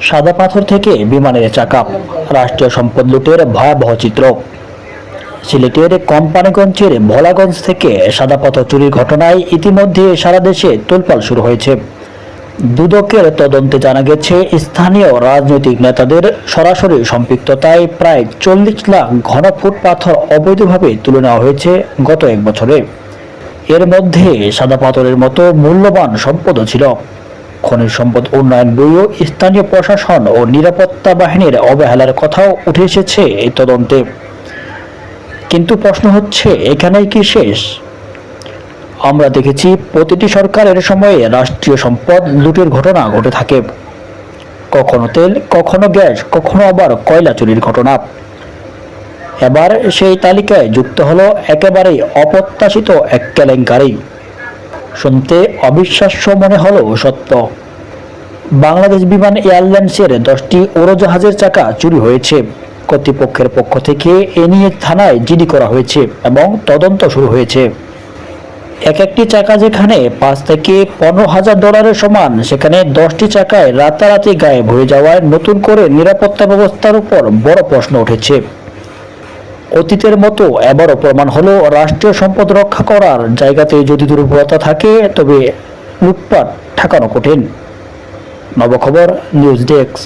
সাদা পাথর থেকে বিমানের চাকা, রাষ্ট্রীয় সম্পদ লুটের ভয়াবহ চিত্র। সিলেটের কোম্পানিগঞ্জের ভোলাগঞ্জ থেকে সাদা পাথর চুরির ঘটনায় ইতিমধ্যে সারা দেশে তোলপাড় শুরু হয়েছে। দুদকের তদন্তে জানা গেছে, স্থানীয় রাজনৈতিক নেতাদের সরাসরি সম্পৃক্ততায় প্রায় 40 লাখ ঘনফুট পাথর অবৈধভাবে তুলে নেওয়া হয়েছে গত এক বছরে। এর মধ্যে সাদা পাথরের মতো মূল্যবান সম্পদও ছিল। খনিজ সম্পদ উন্নয়ন ব্যুরো, স্থানীয় প্রশাসন ও নিরাপত্তা বাহিনীর অবহেলার কথাও উঠে এসেছে এই তদন্তে। কিন্তু প্রশ্ন হচ্ছে, এখানেই কি শেষ? আমরা দেখেছি প্রতিটি সরকারের সময়ে রাষ্ট্রীয় সম্পদ লুটের ঘটনা ঘটে থাকে। কখনো তেল, কখনো গ্যাস, কখনো আবার কয়লা চুরির ঘটনা। এবার সেই তালিকায় যুক্ত হলো একেবারেই অপ্রত্যাশিত এক কেলেঙ্কারি। শুনতে অবিশ্বাস্য মনে হলেও সত্য। বাংলাদেশ বিমান এয়ারলাইন্সের 10টি উড়োজাহাজের চাকা চুরি হয়েছে। কর্তৃপক্ষের পক্ষ থেকে এ নিয়ে থানায় জিডি করা হয়েছে এবং তদন্ত শুরু হয়েছে। একটি চাকা যেখানে 5 থেকে 15,000 ডলারের সমান, সেখানে 10টি চাকায় রাতারাতি গায়েব হয়ে যাওয়ায় নতুন করে নিরাপত্তা ব্যবস্থার উপর বড় প্রশ্ন উঠেছে। অতীতের মতো এবারও প্রমাণ হলো, রাষ্ট্রীয় সম্পদ রক্ষা করার জায়গাতে যদি দুর্বলতা থাকে তবে লুটপাট ঠেকানো কঠিন। নবখবর নিউজ ডেস্ক।